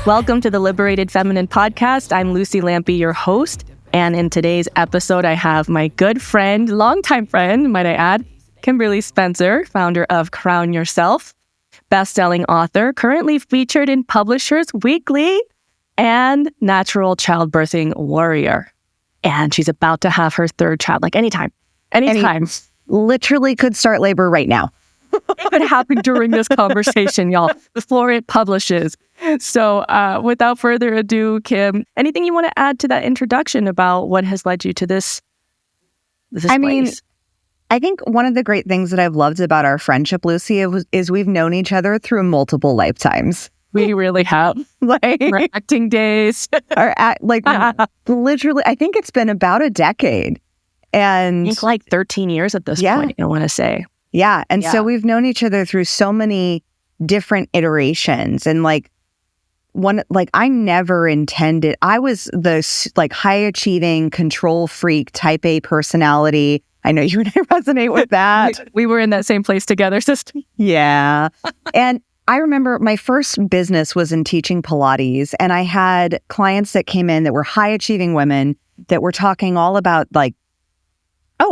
Welcome to the Liberated Feminine Podcast. I'm Lucy Lampy, your host. And in today's episode, I have my good friend, longtime friend, might I add, Kimberly Spencer, founder of Crown Yourself, bestselling author, currently featured in Publishers Weekly, and natural childbirthing warrior. And she's about to have her third child, like anytime. Literally could start labor right now. It could happen during this conversation, y'all, before it publishes. So without further ado, Kim, anything you want to add to that introduction about what has led you to this place? I think one of the great things that I've loved about our friendship, Lucy, is we've known each other through multiple lifetimes. We really have. Our acting days. Literally, I think it's been about a decade. And I think like 13 years at this point, I want to say. Yeah. And so we've known each other through so many different iterations. And I never intended, I was the high achieving, control freak, type A personality. I know you and I resonate with that. We were in that same place together, sister. Yeah. And I remember my first business was in teaching Pilates, and I had clients that came in that were high achieving women that were talking all about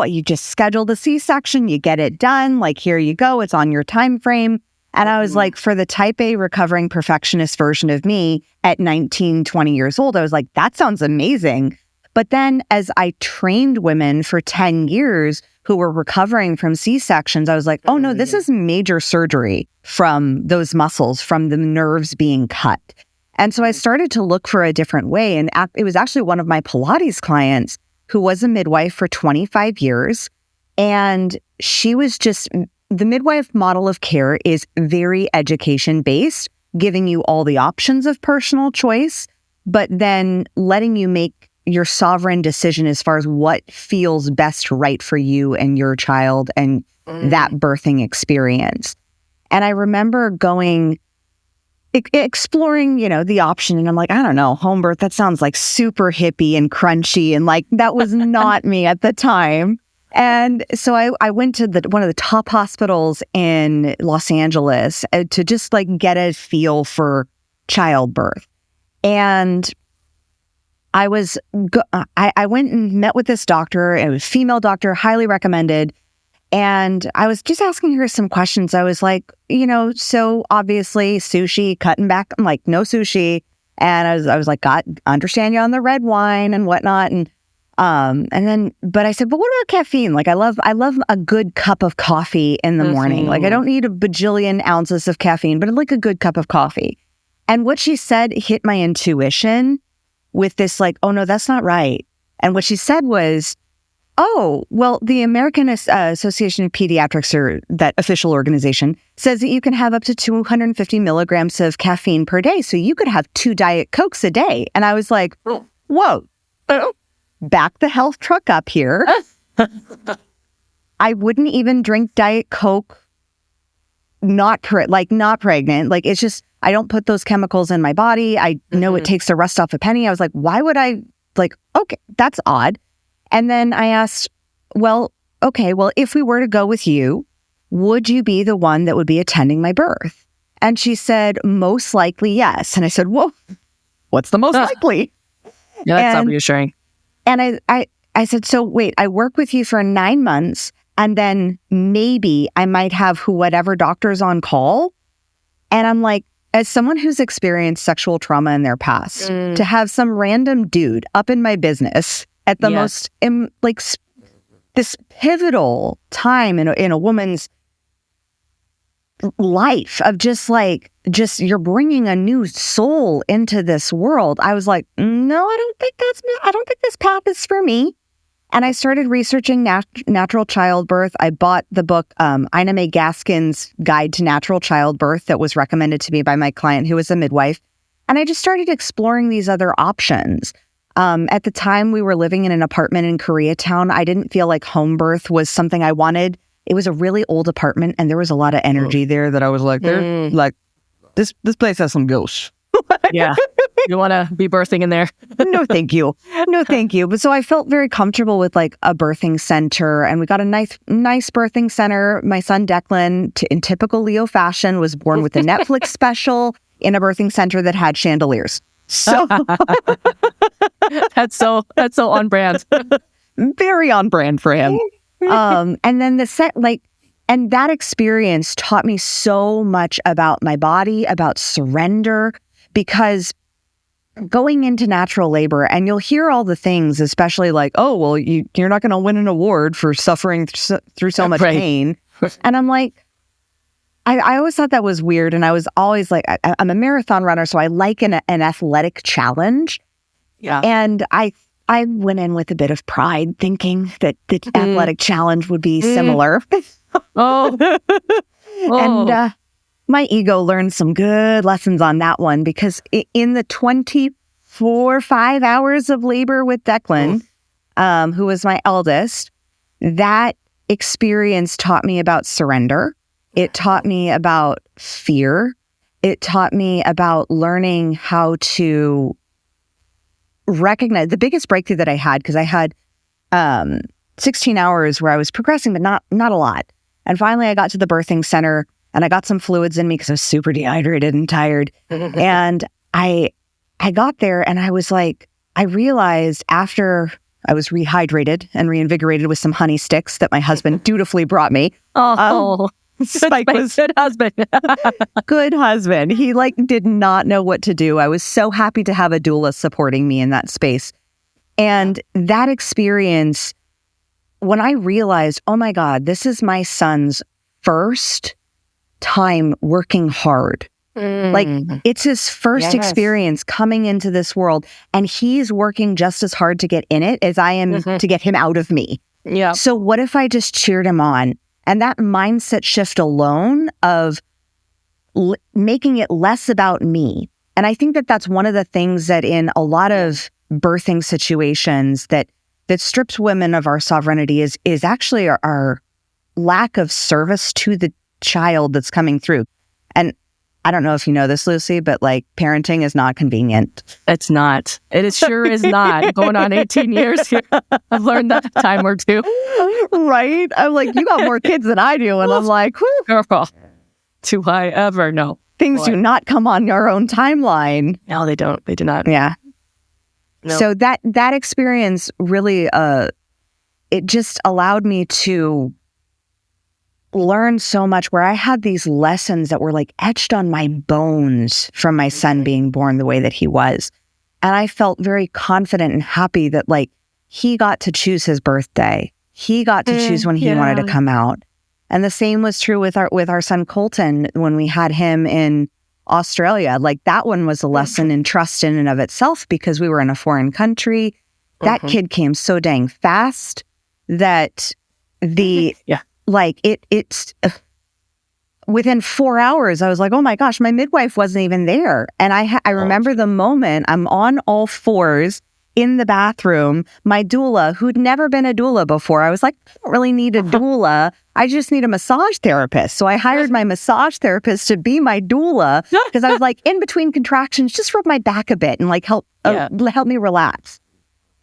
you just schedule the C-section, you get it done, here you go, it's on your time frame. And I was like, for the type A recovering perfectionist version of me at 19, 20 years old, I was like, that sounds amazing. But then as I trained women for 10 years who were recovering from C-sections, I was like, oh no, this is major surgery from those muscles, from the nerves being cut. And so I started to look for a different way. And it was actually one of my Pilates clients who was a midwife for 25 years. And she was the midwife model of care is very education-based, giving you all the options of personal choice, but then letting you make your sovereign decision as far as what feels best right for you and your child and that birthing experience. And I remember exploring, the option. And I'm like, I don't know, home birth, that sounds like super hippie and crunchy. And that was not me at the time. And so I went to one of the top hospitals in Los Angeles to just get a feel for childbirth. And I went and met with this doctor. It was a female doctor, highly recommended. And I was just asking her some questions. I was like, so obviously sushi, cutting back. I'm like, no sushi. And I was like, God, understand you on the red wine and whatnot. But I said, but what about caffeine? I love a good cup of coffee in the morning. I don't need a bajillion ounces of caffeine, but I like a good cup of coffee. And what she said hit my intuition with this oh no, that's not right. And what she said was, oh, well, the American Association of Pediatrics, or that official organization, says that you can have up to 250 milligrams of caffeine per day. So you could have 2 Diet Cokes a day. And I was like, whoa, back the health truck up here. I wouldn't even drink Diet Coke, not pregnant. It's just, I don't put those chemicals in my body. I know it takes the rust off a penny. I was like, why would I, okay, that's odd. And then I asked, if we were to go with you, would you be the one that would be attending my birth? And she said, most likely, yes. And I said, well, what's the most likely? Yeah, that's not reassuring. And I said, so wait, I work with you for 9 months, and then maybe I might have whatever doctor's on call. And I'm like, as someone who's experienced sexual trauma in their past, to have some random dude up in my business at the most, this pivotal time in a woman's life of just you're bringing a new soul into this world. I was like, no, I don't think this path is for me. And I started researching natural childbirth. I bought the book, Ina May Gaskin's Guide to Natural Childbirth, that was recommended to me by my client who was a midwife. And I just started exploring these other options. At the time, we were living in an apartment in Koreatown. I didn't feel like home birth was something I wanted. It was a really old apartment, and there was a lot of energy there that I was like, this place has some ghosts. Yeah. You want to be birthing in there? No, thank you. No, thank you. But so I felt very comfortable with a birthing center, and we got a nice birthing center. My son Declan, in typical Leo fashion, was born with a Netflix special in a birthing center that had chandeliers. So that's so on brand. Very on brand for him. And then and that experience taught me so much about my body, about surrender, because going into natural labor, and you'll hear all the things, especially like, oh, well, you're not going to win an award for suffering through so much pain. And I'm like, I always thought that was weird. And I was always like, I'm a marathon runner, so I like an athletic challenge. Yeah. And I went in with a bit of pride, thinking that the athletic challenge would be similar. And my ego learned some good lessons on that one, because in the 5 hours of labor with Declan, who was my eldest, that experience taught me about surrender. It taught me about fear. It taught me about learning how to recognize the biggest breakthrough that I had, because I had 16 hours where I was progressing, but not a lot. And finally, I got to the birthing center and I got some fluids in me because I was super dehydrated and tired. And I got there and I was like, I realized after I was rehydrated and reinvigorated with some honey sticks that my husband dutifully brought me. Spike was good husband. Good husband. He did not know what to do. I was so happy to have a doula supporting me in that space. And that experience, when I realized, oh my God, this is my son's first time working hard. It's his first experience coming into this world, and he's working just as hard to get in it as I am to get him out of me. Yeah. So what if I just cheered him on? And that mindset shift alone of making it less about me. And I think that that's one of the things that in a lot of birthing situations that strips women of our sovereignty is actually our lack of service to the child that's coming through. And I don't know if you know this, Lucy, but parenting is not convenient. It's not. It sure is not. Going on 18 years here. I've learned that a time or two. Right? I'm like, you got more kids than I do. And I'm like, whew. Girl, do I ever know? Things do not come on your own timeline. No, they don't. They do not. Yeah. No. So that experience really, it just allowed me to learn so much, where I had these lessons that were etched on my bones from my son being born the way that he was. And I felt very confident and happy that he got to choose his birthday. He got to choose when he wanted to come out. And the same was true with our son Colton when we had him in Australia. That one was a lesson in trust in and of itself, because we were in a foreign country. That kid came so dang fast that it's within 4 hours, I was like, oh my gosh, my midwife wasn't even there. And I remember the moment I'm on all fours in the bathroom, my doula, who'd never been a doula before, I was like, I don't really need a doula. I just need a massage therapist. So I hired my massage therapist to be my doula, because I was in between contractions, just rub my back a bit and help me relax.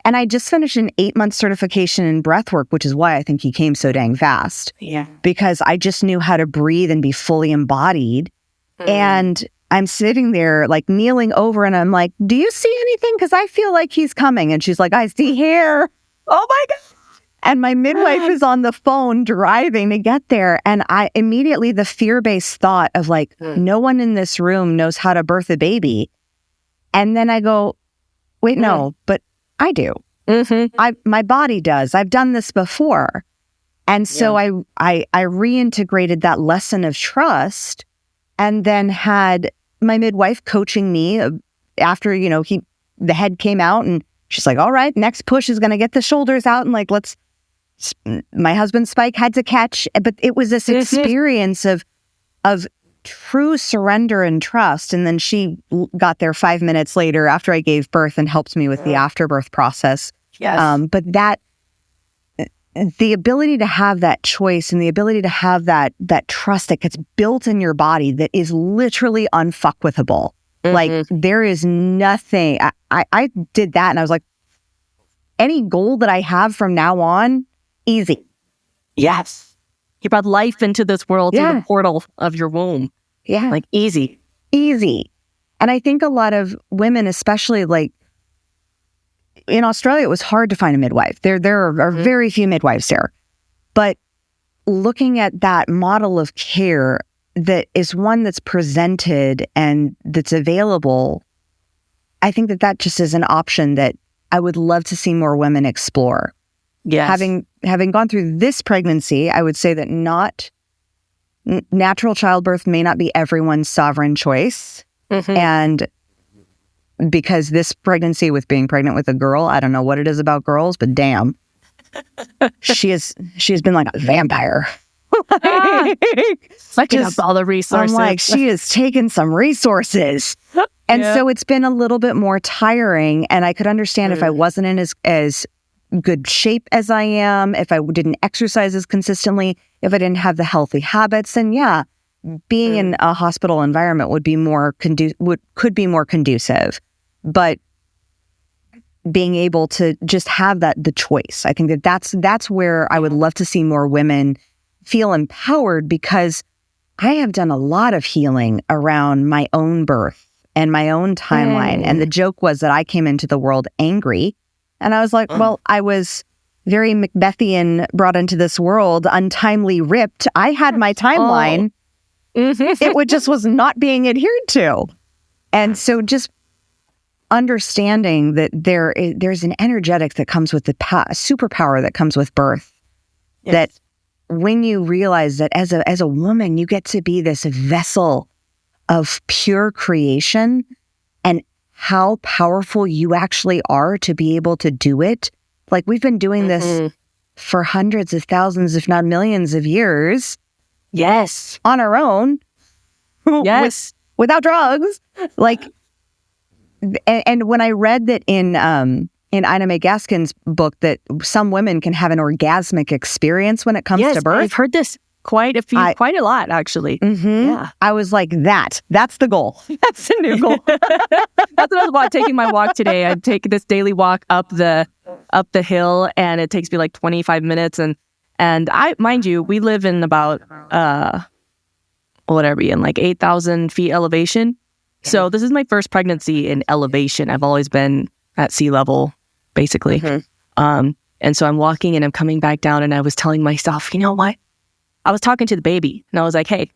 And I just finished an 8-month certification in breathwork, which is why I think he came so dang fast. Yeah. Because I just knew how to breathe and be fully embodied. And I'm sitting there kneeling over, and I'm like, do you see anything? Because I feel like he's coming. And she's like, I see hair. Oh my God. And my midwife is on the phone driving to get there. And I immediately, the fear-based thought of no one in this room knows how to birth a baby. And then I go, wait, no, but I do. My body does. I've done this before. And so I reintegrated that lesson of trust, and then had my midwife coaching me after, the head came out, and she's like, all right, next push is going to get the shoulders out. And my husband's Spike had to catch, but it was this experience of true surrender and trust. And then she got there 5 minutes later after I gave birth and helped me with the afterbirth process. Yes. But the ability to have that choice and the ability to have that trust that gets built in your body that is literally unfuckwithable. There is nothing. I did that, and I was like, any goal that I have from now on, easy. Yes. He brought life into this world through the portal of your womb. Yeah. Easy. Easy. And I think a lot of women, especially like in Australia, it was hard to find a midwife. There are very few midwives there. But looking at that model of care that is one that's presented and that's available, I think that just is an option that I would love to see more women explore. Yes. Having gone through this pregnancy, I would say that natural childbirth may not be everyone's sovereign choice. And because this pregnancy with being pregnant with a girl, I don't know what it is about girls, but damn, she has been like a vampire. Sucking up all the resources. I'm like, she has taken some resources. And so it's been a little bit more tiring. And I could understand if I wasn't in as good shape as I am, if I didn't exercise as consistently, if I didn't have the healthy habits, then being in a hospital environment would be more could be more conducive. But being able to just have the choice, I think that's where I would love to see more women feel empowered, because I have done a lot of healing around my own birth and my own timeline. And the joke was that I came into the world angry, and I was like, well, I was very Macbethian, brought into this world, untimely ripped. I had my timeline. It was not being adhered to. And so just understanding that there's an energetic that comes with the superpower that comes with birth. Yes. That when you realize that as a woman, you get to be this vessel of pure creation, and how powerful you actually are to be able to do it. Like, we've been doing this for hundreds of thousands, if not millions of years. Yes. On our own. Yes. Without drugs. Like, and when I read that in Ina May Gaskin's book, that some women can have an orgasmic experience when it comes to birth. I've heard this quite a lot, actually. Yeah. I was like, that's the goal. That's the new goal. That's what I was about, taking my walk today. I take this daily walk up the hill, and it takes me like 25 minutes. And I, mind you, we live in about, what are we in, like 8,000 feet elevation. So this is my first pregnancy in elevation. I've always been at sea level, basically. And so I'm walking and I'm coming back down, and I was telling myself, you know what? I was talking to the baby, and I was like, hey,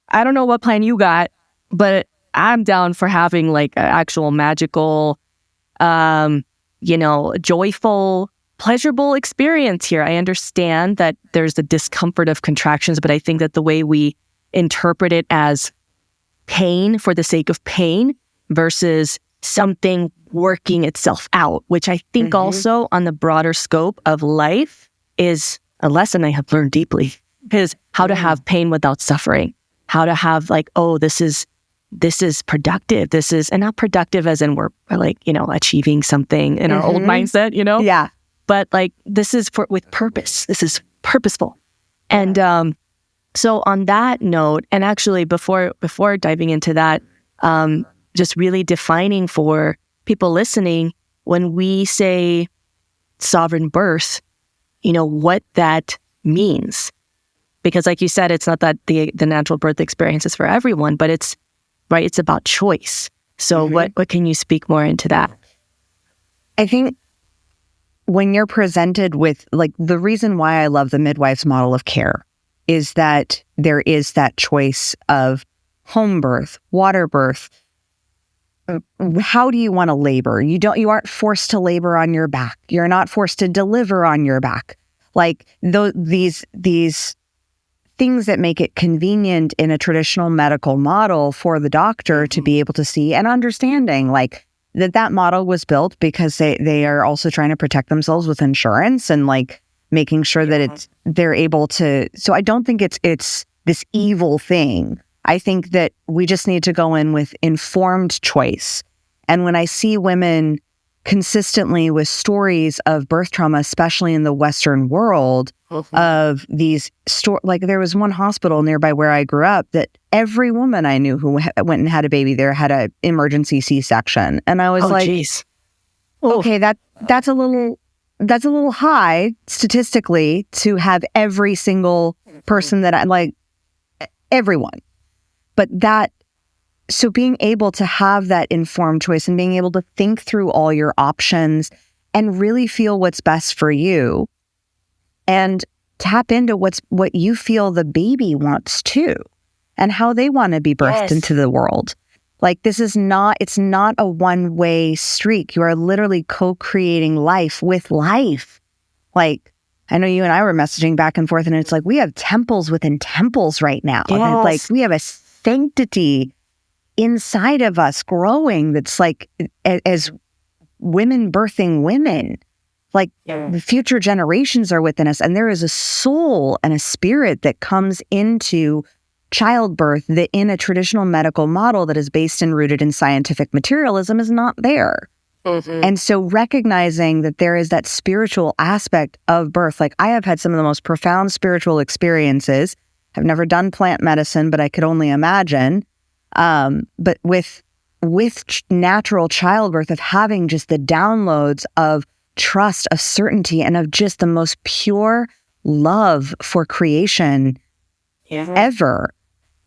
I don't know what plan you got, but I'm down for having like an actual magical, joyful, pleasurable experience here. I understand that there's the discomfort of contractions, but I think that the way we interpret it as pain for the sake of pain versus something working itself out, which I think also on the broader scope of life is a lesson I have learned deeply, is how to have pain without suffering, how to have like, oh, this is productive. This is, and not productive as in we're like, achieving something in our old mindset, Yeah. But like, this is with purpose. This is purposeful. And so on that note, and actually before diving into that, just really defining for people listening, when we say sovereign birth, what that means. Because like you said, it's not that the natural birth experience is for everyone, but it's about choice. So what can you speak more into that? I think when you're presented with, like, the reason why I love the midwife's model of care is that there is that choice of home birth, water birth. How do you want to labor? You aren't forced to labor on your back. You're not forced to deliver on your back. Like these things that make it convenient in a traditional medical model for the doctor to be able to see, and understanding like that model was built because they are also trying to protect themselves with insurance and like making sure that they're able to. So I don't think it's this evil thing. I think that we just need to go in with informed choice. And when I see women consistently with stories of birth trauma, especially in the Western world, of these like there was one hospital nearby where I grew up that every woman I knew who went and had a baby there had an emergency C-section. And I was okay, that's a little high statistically to have every single person that I like, everyone. But that so being able to have that informed choice and being able to think through all your options and really feel what's best for you and tap into what you feel the baby wants too and how they want to be birthed into the world. Like it's not a one-way streak. You are literally co-creating life with life. Like, I know you and I were messaging back and forth, and it's like we have temples within temples right now. Yes. Like we have a sanctity inside of us growing that's like as women birthing women. Like the future generations are within us, and there is a soul and a spirit that comes into childbirth that in a traditional medical model that is based and rooted in scientific materialism is not there. Mm-hmm. And so recognizing that there is that spiritual aspect of birth, like I have had some of the most profound spiritual experiences. I've never done plant medicine, but I could only imagine. But with natural childbirth, of having just the downloads of trust, of certainty, and of just the most pure love for creation ever.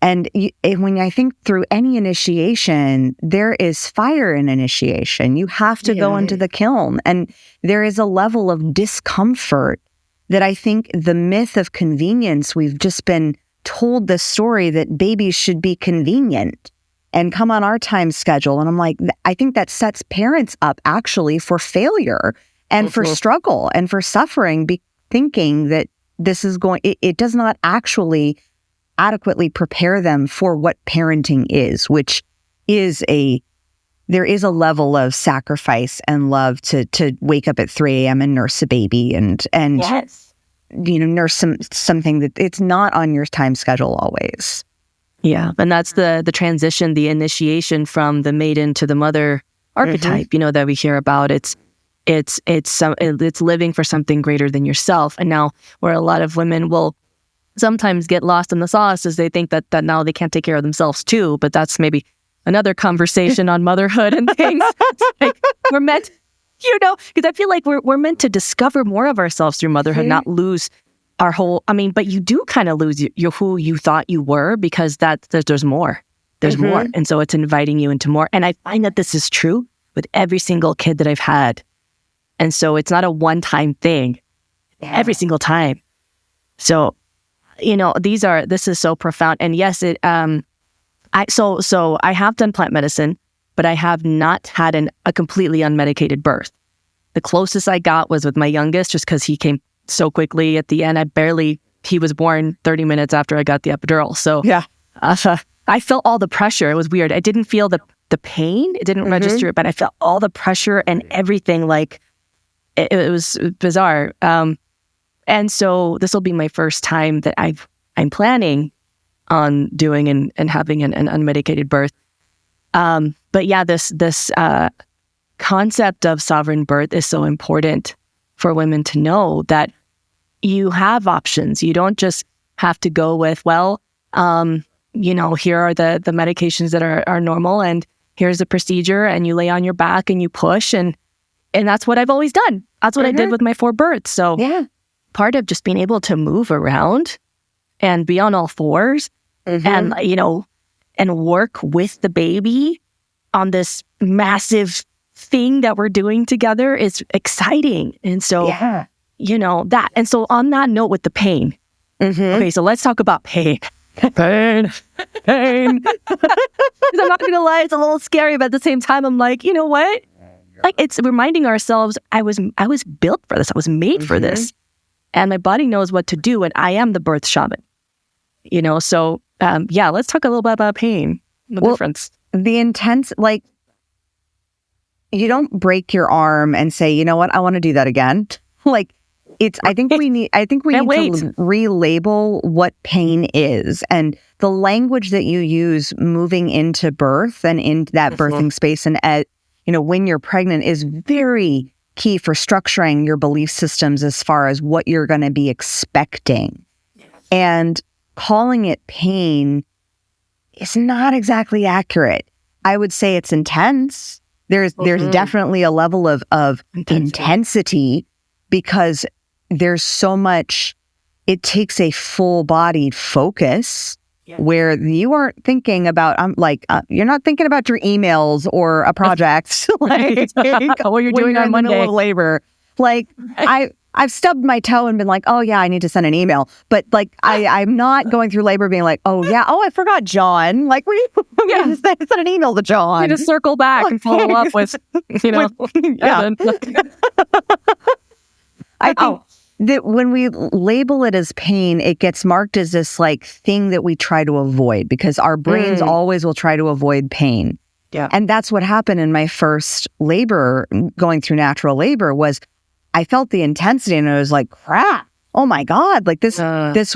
And when I think through any initiation, there is fire in initiation. You have to go into the kiln. And there is a level of discomfort that I think the myth of convenience, we've just been told the story that babies should be convenient and come on our time schedule. And I'm like, I think that sets parents up actually for failure and for struggle and for suffering, thinking that this is it does not actually adequately prepare them for what parenting is, which is there is a level of sacrifice and love to wake up at 3 a.m. and nurse a baby and nurse something that it's not on your time schedule always. Yeah, and that's the transition, the initiation from the maiden to the mother archetype, that we hear about. It's living for something greater than yourself. And now where a lot of women will sometimes get lost in the sauce is they think that now they can't take care of themselves too, but that's maybe another conversation on motherhood and things. Like we're meant, because I feel like we're meant to discover more of ourselves through motherhood, not lose our whole, but you do kind of lose who you thought you were, because there's more. There's more. And so it's inviting you into more. And I find that this is true with every single kid that I've had. And so it's not a one-time thing every single time. So, this is so profound. And yes, I have done plant medicine, but I have not had a completely unmedicated birth. The closest I got was with my youngest, just because he came so quickly at the end. He was born 30 minutes after I got the epidural. So I felt all the pressure. It was weird. I didn't feel the pain. It didn't register it, but I felt all the pressure and everything. Like it was bizarre. And so this will be my first time that I'm planning on doing and having an unmedicated birth. But yeah, this concept of sovereign birth is so important for women to know, that you have options. You don't just have to go with, here are the medications that are normal, and here's the procedure, and you lay on your back and you push, and that's what I've always done. That's what I did with my 4 births. So part of just being able to move around and be on all fours and, and work with the baby on this massive thing that we're doing together is exciting. And so, that. And so on that note with the pain, okay, so let's talk about pain. Pain. Because I'm not going to lie, it's a little scary, but at the same time, I'm like, you know what? Like, it's reminding ourselves, I was built for this. I was made for this. And my body knows what to do, and I am the birth shaman. So, let's talk a little bit about pain, the difference. The intense, like, you don't break your arm and say, you know what, I want to do that again. Like, I think we need to relabel what pain is, and the language that you use moving into birth and in that birthing space, and when you're pregnant, is very key for structuring your belief systems as far as what you're going to be expecting. And calling it pain is not exactly accurate. I would say it's intense. There's definitely a level of intensity, because there's so much, it takes a full-bodied focus where you aren't thinking about, you're not thinking about your emails or a project, like what you're doing you're on in the Monday. middle of labor. Like I've stubbed my toe and been like, oh yeah, I need to send an email. But like, I'm not going through labor being like, oh yeah, I forgot John. Like, we just send an email to John. You just circle back and follow up with, yeah. I think that when we label it as pain, it gets marked as this like thing that we try to avoid because our brains always will try to avoid pain. Yeah. And that's what happened in my first labor, going through natural labor, was I felt the intensity and I was like, crap, oh my God, like this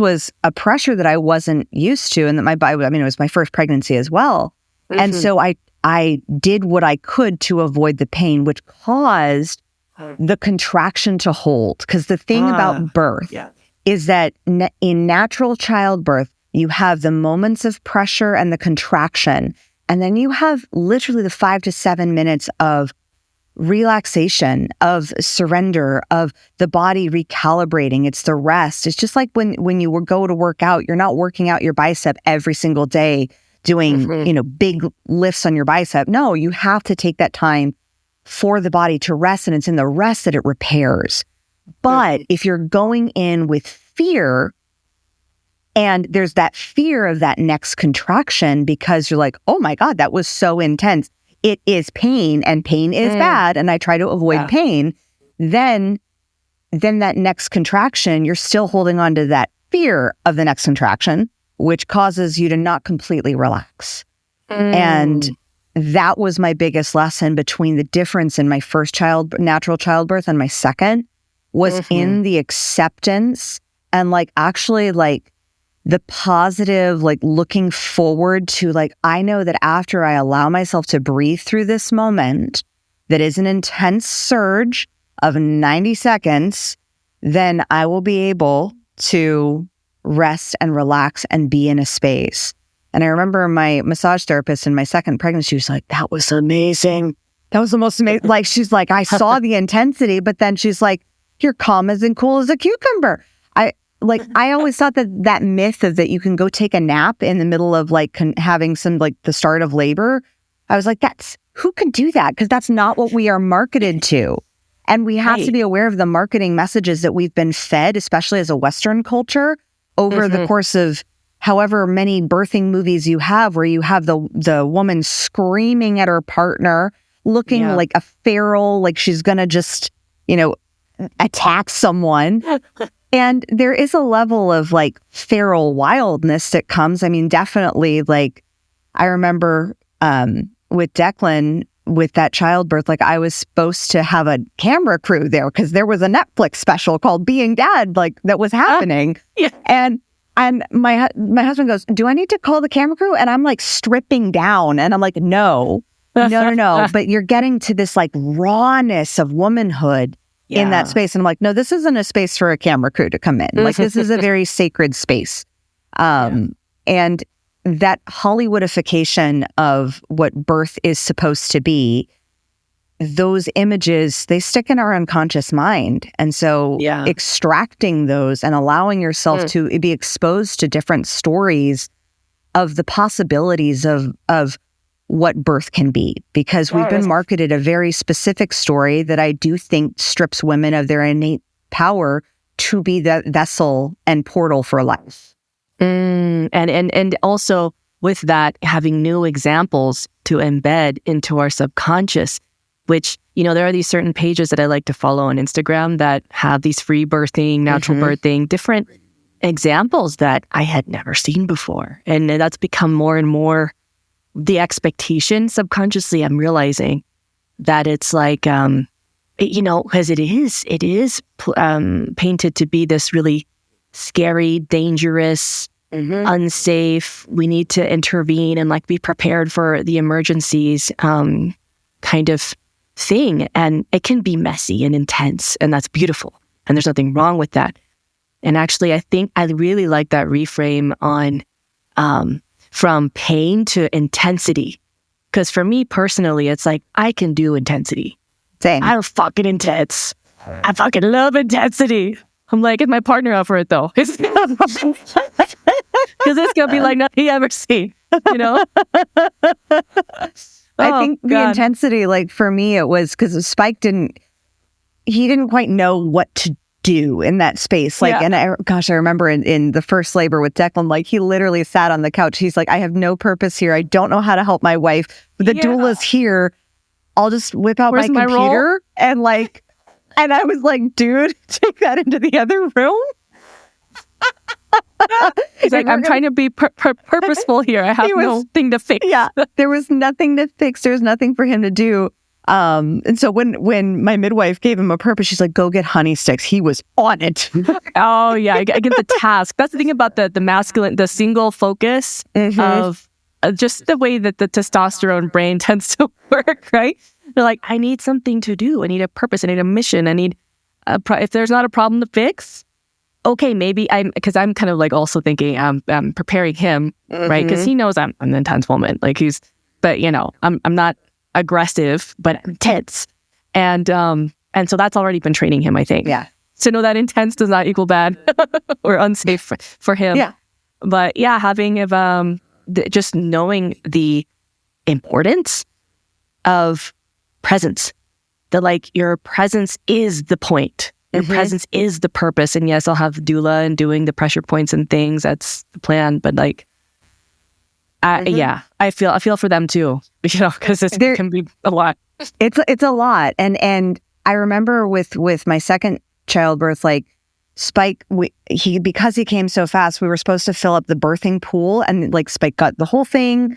was a pressure that I wasn't used to. And that my body, it was my first pregnancy as well. Mm-hmm. And so I did what I could to avoid the pain, which caused the contraction to hold. Because the thing about birth is that in natural childbirth, you have the moments of pressure and the contraction. And then you have literally the 5 to 7 minutes of relaxation, of surrender, of the body recalibrating. It's the rest. It's just like when you go to work out, you're not working out your bicep every single day doing, big lifts on your bicep. No, you have to take that time for the body to rest, and it's in the rest that it repairs. But if you're going in with fear, and there's that fear of that next contraction because you're like, oh my God, that was so intense. It is pain, and pain is bad, and I try to avoid pain. Then that next contraction, you're still holding on to that fear of the next contraction, which causes you to not completely relax. And that was my biggest lesson between the difference in my first natural childbirth and my second was in the acceptance and actually the positive, looking forward to I know that after I allow myself to breathe through this moment, that is an intense surge of 90 seconds, then I will be able to rest and relax and be in a space. And I remember my massage therapist in my second pregnancy, she was like, that was amazing. That was the most amazing. She's like, I saw the intensity, but then she's like, you're calm as and cool as a cucumber. I always thought that myth of that you can go take a nap in the middle of having some the start of labor. I was like, who can do that? Because that's not what we are marketed to. And we have to be aware of the marketing messages that we've been fed, especially as a Western culture, over the course of however many birthing movies you have, where you have the woman screaming at her partner, looking like a feral, like she's going to just, attack someone. And there is a level of feral wildness that comes. I mean, definitely I remember with Declan, with that childbirth, I was supposed to have a camera crew there because there was a Netflix special called Being Dad, that was happening. And my husband goes, do I need to call the camera crew? And I'm stripping down and I'm like, no. But you're getting to this rawness of womanhood in that space. And I'm like, no, this isn't a space for a camera crew to come in. This is a very sacred space. And that Hollywoodification of what birth is supposed to be, those images, they stick in our unconscious mind. And so extracting those and allowing yourself to be exposed to different stories of the possibilities of what birth can be, because we've been marketed a very specific story that I do think strips women of their innate power to be the vessel and portal for life. And also with that, having new examples to embed into our subconscious, which, there are these certain pages that I like to follow on Instagram that have these free birthing, natural birthing, different examples that I had never seen before. And that's become more and more the expectation. Subconsciously, I'm realizing that it's because it is painted to be this really scary, dangerous, unsafe. We need to intervene and be prepared for the emergencies kind of thing. And it can be messy and intense, and that's beautiful. And there's nothing wrong with that. And actually, I think I really like that reframe on from pain to intensity. Because for me personally, it's I can do intensity. Same. I'm fucking intense. I fucking love intensity. I'm like, is my partner up for it though? Because it's gonna be like nothing he ever seen, you know. I think the intensity, like for me, it was because Spike didn't quite know what to do in that space. Like, and I remember in the first labor with Declan, like he literally sat on the couch. He's like, I have no purpose here. I don't know how to help my wife. The doula's here. I'll just whip out my computer and like, and I was like, dude, take that into the other room. He's like, I'm trying to be purposeful here. I have nothing to fix. Yeah, there was nothing to fix. There's nothing for him to do. And so when my midwife gave him a purpose, she's like, go get honey sticks. He was on it. Oh yeah, I get the task. That's the thing about the masculine, the single focus of just the way that the testosterone brain tends to work, right? They're like, I need something to do. I need a purpose. I need a mission. I need if there's not a problem to fix, okay, maybe because I'm kind of like also thinking I'm preparing him, right? Because he knows I'm an intense woman. Like but you know, I'm not aggressive, but intense. And so that's already been training him, I think. Yeah. To know that intense does not equal bad or unsafe for him. Yeah. But yeah, having just knowing the importance of presence, that like your presence is the point. Your presence is the purpose. And yes, I'll have doula and doing the pressure points and things. That's the plan. But like, I feel for them too, you know, because it can be a lot. It's a lot. And I remember with my second childbirth, like Spike, because he came so fast, we were supposed to fill up the birthing pool, and like Spike got the whole thing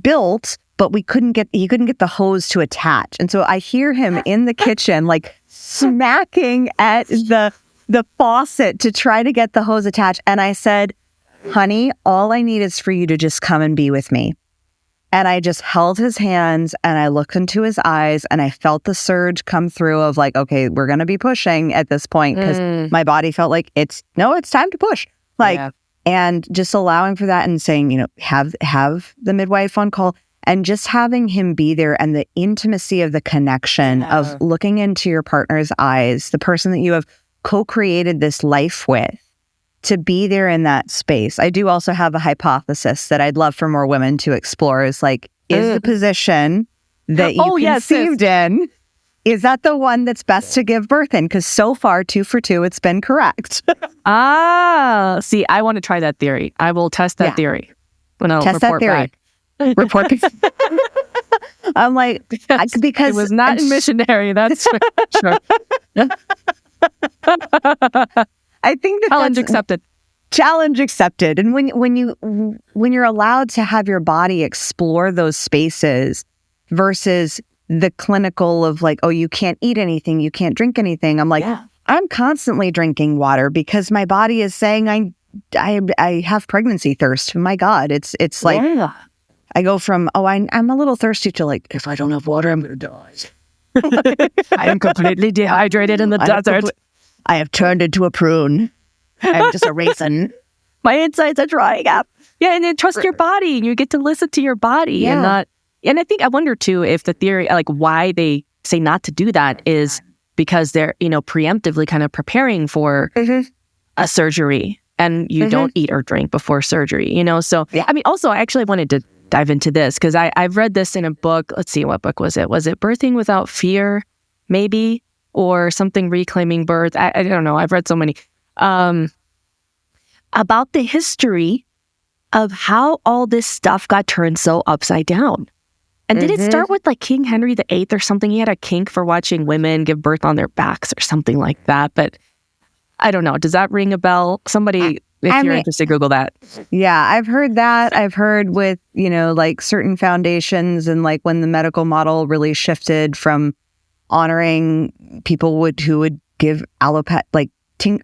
built, but he couldn't get the hose to attach. And so I hear him in the kitchen, like smacking at the faucet to try to get the hose attached. And I said, honey, all I need is for you to just come and be with me. And I just held his hands and I looked into his eyes and I felt the surge come through of like, okay, we're going to be pushing at this point, because my body felt like it's time to push. Like, and just allowing for that and saying, you know, have the midwife on call and just having him be there, and the intimacy of the connection of looking into your partner's eyes, the person that you have co-created this life with, to be there in that space. I do also have a hypothesis that I'd love for more women to explore is like, is the position that you conceived in, is that the one that's best to give birth in? Because so far, 2 for 2, it's been correct. See, I want to try that theory. I will test that theory when I'll test report that theory. back. Report. I'm like, because it was not missionary. That's for sure. I think challenge accepted. Challenge accepted. And when you're allowed to have your body explore those spaces versus the clinical of like, oh, you can't eat anything, you can't drink anything. I'm like, I'm constantly drinking water because my body is saying I have pregnancy thirst. My God, it's like I go from I'm a little thirsty to like, if I don't have water, I'm going to die. I am completely dehydrated in the desert. I have turned into a prune. I'm just a raisin. My insides are drying up. Yeah, and then trust your body. You get to listen to your body and not. And I wonder too if the theory, like why they say not to do that, is because they're preemptively kind of preparing for a surgery, and you don't eat or drink before surgery. So I mean, also I actually wanted to dive into this because I've read this in a book. Let's see, what book was it? Was it Birthing Without Fear, maybe? Or something reclaiming birth. I don't know. I've read so many about the history of how all this stuff got turned so upside down. And did it start with like King Henry VIII or something? He had a kink for watching women give birth on their backs or something like that. But I don't know. Does that ring a bell? Somebody, if you're interested, Google that. Yeah, I've heard that. I've heard with, like certain foundations and like when the medical model really shifted from honoring people who would give allopath, like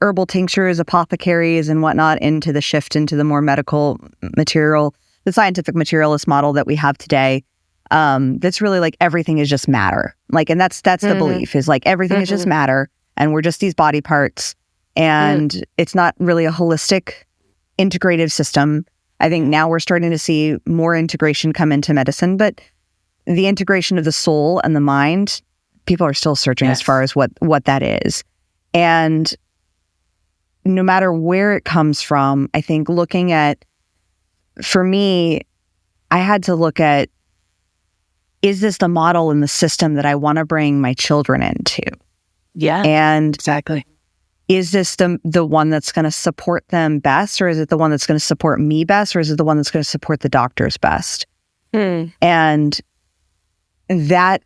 herbal tinctures, apothecaries and whatnot, into the shift into the more medical material, the scientific materialist model that we have today. That's really like everything is just matter. Like, and that's the belief is like everything is just matter, and we're just these body parts, and it's not really a holistic, integrative system. I think now we're starting to see more integration come into medicine, but the integration of the soul and the mind, people are still searching as far as what that is. And no matter where it comes from, I think for me, I had to look at, is this the model in the system that I want to bring my children into? Yeah, and exactly. Is this the one that's going to support them best, or is it the one that's going to support me best, or is it the one that's going to support the doctors best? And that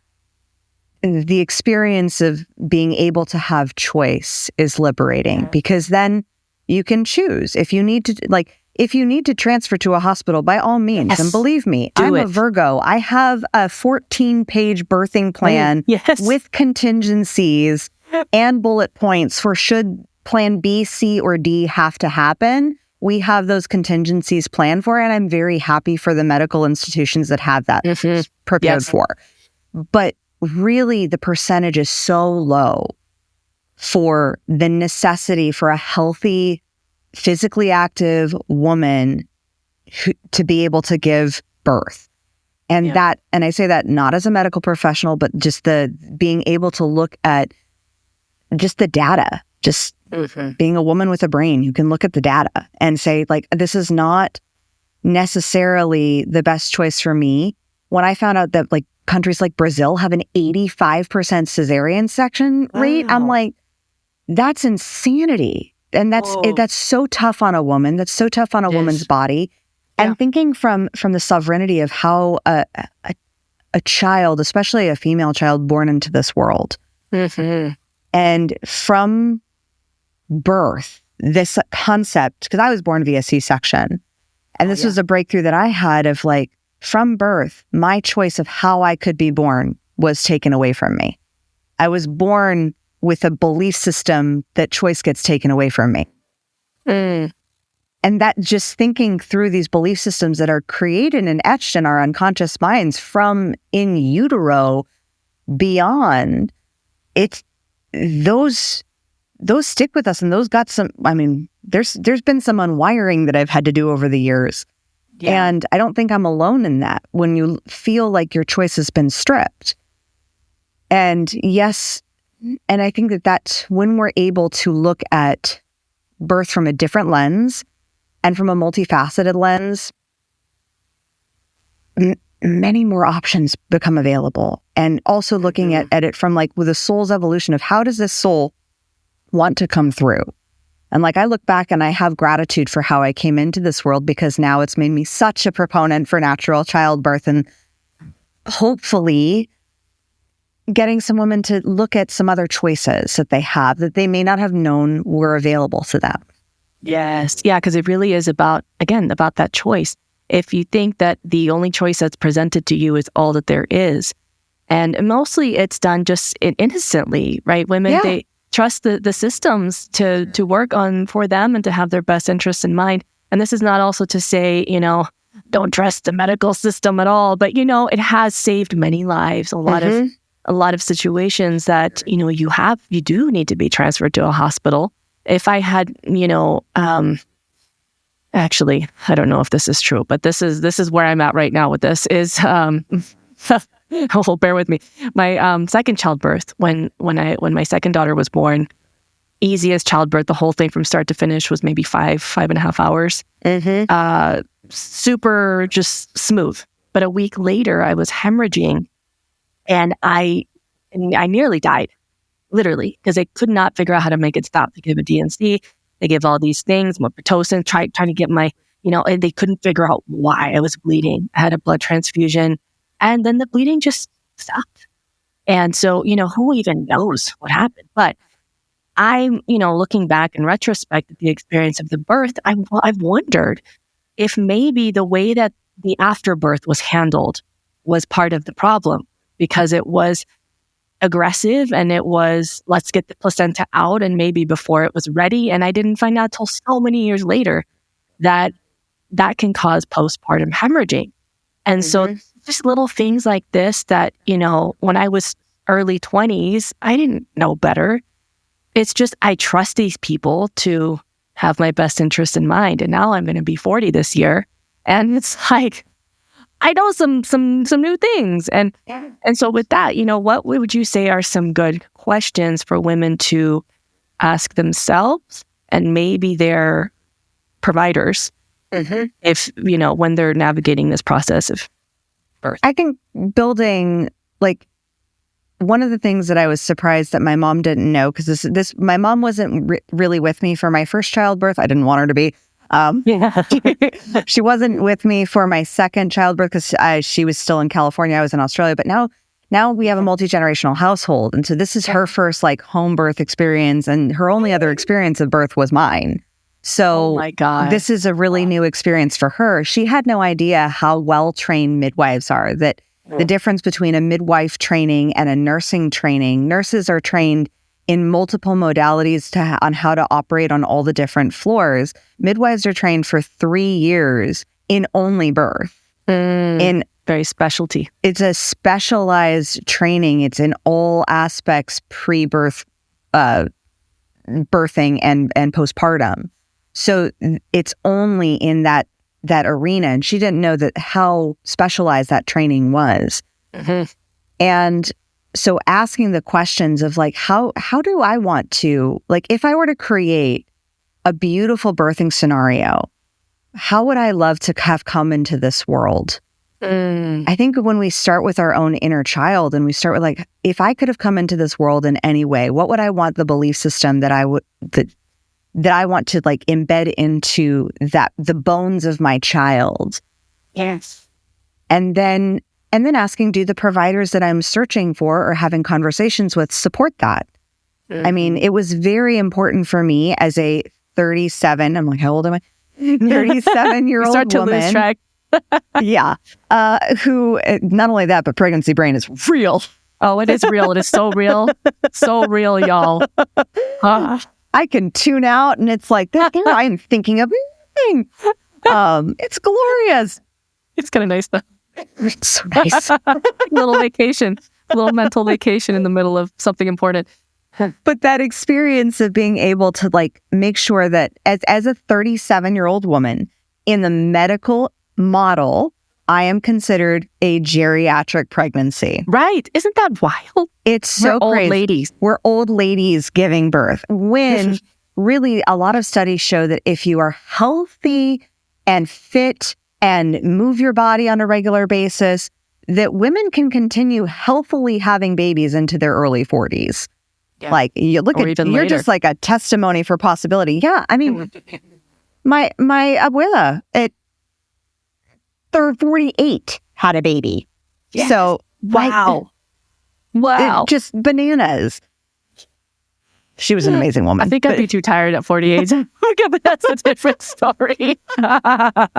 the experience of being able to have choice is liberating, because then you can choose. If you need to transfer to a hospital, by all means. Yes. And believe me, I'm a Virgo. I have a 14-page birthing plan with contingencies and bullet points for should plan B, C, or D have to happen. We have those contingencies planned for, and I'm very happy for the medical institutions that have that prepared for. But really, the percentage is so low for the necessity for a healthy, physically active woman to be able to give birth. And and I say that not as a medical professional, but just the being able to look at just the data, just being a woman with a brain who can look at the data and say, like, this is not necessarily the best choice for me. When I found out that, like, countries like Brazil have an 85% cesarean section rate, I'm like, that's insanity. And that's so tough on a woman. That's so tough on a woman's body. And thinking from the sovereignty of how a child, especially a female child born into this world, and from birth, this concept, because I was born via C-section, and this was a breakthrough that I had of, like, from birth, my choice of how I could be born was taken away from me. I was born with a belief system that choice gets taken away from me. And that, just thinking through these belief systems that are created and etched in our unconscious minds from in utero beyond, it's those stick with us, and those got some, I mean, there's been some unwiring that I've had to do over the years. And I don't think I'm alone in that, when you feel like your choice has been stripped. And yes, and I think that's when we're able to look at birth from a different lens and from a multifaceted lens, many more options become available. And also looking at it from, like, with a soul's evolution of, how does this soul want to come through? And, like, I look back and I have gratitude for how I came into this world, because now it's made me such a proponent for natural childbirth, and hopefully getting some women to look at some other choices that they have that they may not have known were available to them. Yes. Yeah, because it really is about that choice. If you think that the only choice that's presented to you is all that there is, and mostly it's done just innocently, right? Women, they trust the systems to work on for them and to have their best interests in mind. And this is not also to say, don't trust the medical system at all, but, it has saved many lives. A lot of situations that, you do need to be transferred to a hospital. If I had, actually, I don't know if this is true, but this is where I'm at right now with this is, oh, bear with me. My second childbirth, when my second daughter was born, easiest childbirth, the whole thing from start to finish was maybe 5.5 hours. Super just smooth. But a week later, I was hemorrhaging, and I nearly died, literally, because they could not figure out how to make it stop. They gave a DNC, they gave all these things, Pitocin, trying to get my, and they couldn't figure out why I was bleeding. I had a blood transfusion, and then the bleeding just stopped. And so, who even knows what happened? But I'm, looking back in retrospect at the experience of the birth, I've wondered if maybe the way that the afterbirth was handled was part of the problem, because it was aggressive and it was, let's get the placenta out, and maybe before it was ready. And I didn't find out till so many years later that can cause postpartum hemorrhaging. And so just little things like this that, when I was early 20s, I didn't know better. It's just, I trust these people to have my best interest in mind. And now I'm going to be 40 this year. And it's like, I know some new things. And so with that, what would you say are some good questions for women to ask themselves and maybe their providers if, when they're navigating this process of birth. I think building, like, one of the things that I was surprised that my mom didn't know, because my mom wasn't really with me for my first childbirth. I didn't want her to be. She wasn't with me for my second childbirth because she was still in California. I was in Australia. But now we have a multi-generational household. And so this is her first like home birth experience. And her only other experience of birth was mine. So oh my God. This is a really new experience for her. She had no idea how well-trained midwives are, that the difference between a midwife training and a nursing training. Nurses are trained in multiple modalities on how to operate on all the different floors. Midwives are trained for 3 years in only birth. In very specialty. It's a specialized training. It's in all aspects pre-birth, birthing and postpartum. So it's only in that arena. And she didn't know how specialized that training was. And so asking the questions of like, how do I want to, like, if I were to create a beautiful birthing scenario, how would I love to have come into this world? I think when we start with our own inner child and we start with like, if I could have come into this world in any way, what would I want the belief system that I want to like embed into the bones of my child? Yes. And then asking, do the providers that I'm searching for or having conversations with support that? I mean, it was very important for me as a 37, I'm like, how old am I? 37-year-old start to woman. lose track. Yeah. Who, not only that, but pregnancy brain is real. Oh, it is real. It is so real. So real, y'all. I can tune out and it's like, there I am thinking of anything. It's glorious. It's kind of nice though. It's so nice. Little vacation, little mental vacation in the middle of something important. But that experience of being able to like make sure that as a 37-year-old woman in the medical model, I am considered a geriatric pregnancy. Right. Isn't that wild? It's so We're crazy. Old ladies. We're old ladies giving birth. When really a lot of studies show that if you are healthy and fit and move your body on a regular basis, that women can continue healthily having babies into their early 40s. Yeah. Like you look at, you're just like a testimony for possibility. Yeah. I mean, my abuela at 48 had a baby. Yes. So wow. Just bananas. She was an amazing woman. I think I'd be too tired at 48. But that's a different story.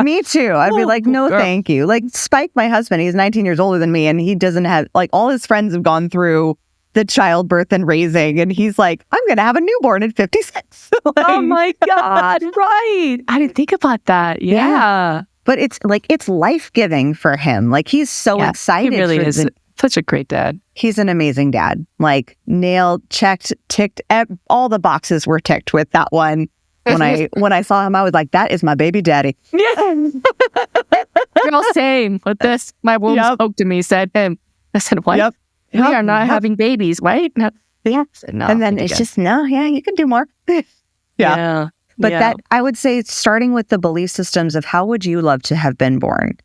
Me too. I'd be like, no, thank you. Like Spike, my husband, he's 19 years older than me, and he doesn't have, like, all his friends have gone through the childbirth and raising, and he's like, I'm going to have a newborn at 56. Like, oh my God, right. I didn't think about that. Yeah. But it's like, it's life-giving for him. Like, he's so excited. He really is such a great dad. He's an amazing dad. Like, nailed, checked, ticked, all the boxes were ticked with that one. When I saw him, I was like, that is my baby daddy. Yeah. You're all same with this. My womb spoke to me, said him. I said, what? Yep. We are not having babies, right? No. Yeah. Said, no, and then it's just, you can do more. Yeah. But that, I would say, starting with the belief systems of how would you love to have been born?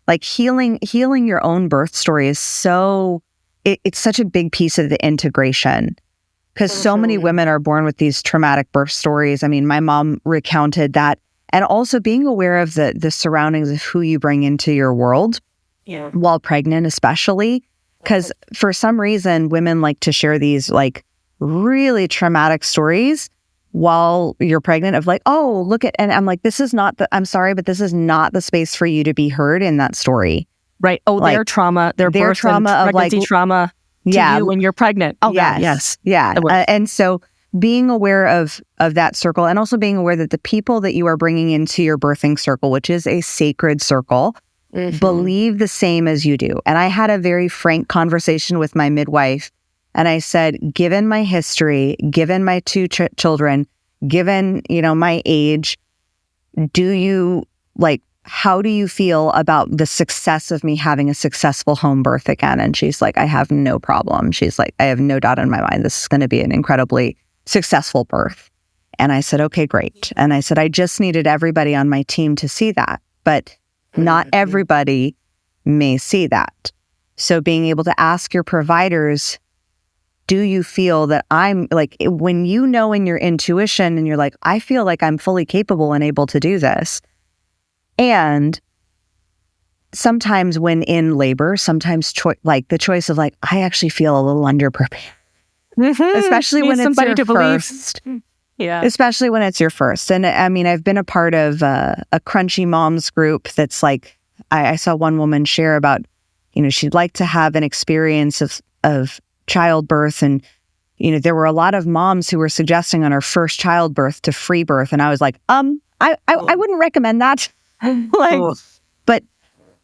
Like healing your own birth story is so, it's such a big piece of the integration. Because so many women are born with these traumatic birth stories. I mean, my mom recounted that. And also being aware of the surroundings of who you bring into your world while pregnant, especially. Because for some reason, women like to share these like really traumatic stories while you're pregnant of like, oh, look at, and I'm like, I'm sorry, but this is not the space for you to be heard in that story. Right. Oh, like, their trauma, their birth trauma, and pregnancy of like, trauma. To you when you're pregnant. Oh, yes. Yeah. And so being aware of that circle, and also being aware that the people that you are bringing into your birthing circle, which is a sacred circle, believe the same as you do. And I had a very frank conversation with my midwife. And I said, given my history, given my two children, given, my age, how do you feel about the success of me having a successful home birth again? And she's like, I have no problem. She's like, I have no doubt in my mind, this is going to be an incredibly successful birth. And I said, okay, great. And I said, I just needed everybody on my team to see that, but not everybody may see that. So being able to ask your providers, do you feel that I'm like, when you know in your intuition and you're like, I feel like I'm fully capable and able to do this. And sometimes when in labor, sometimes like the choice of like, I actually feel a little underprepared, especially when it's your first. Yeah. Especially when it's your first. And I mean, I've been a part of a crunchy moms group that's like, I saw one woman share about, she'd like to have an experience of childbirth. And, there were a lot of moms who were suggesting on her first childbirth to free birth. And I was like, I wouldn't recommend that. But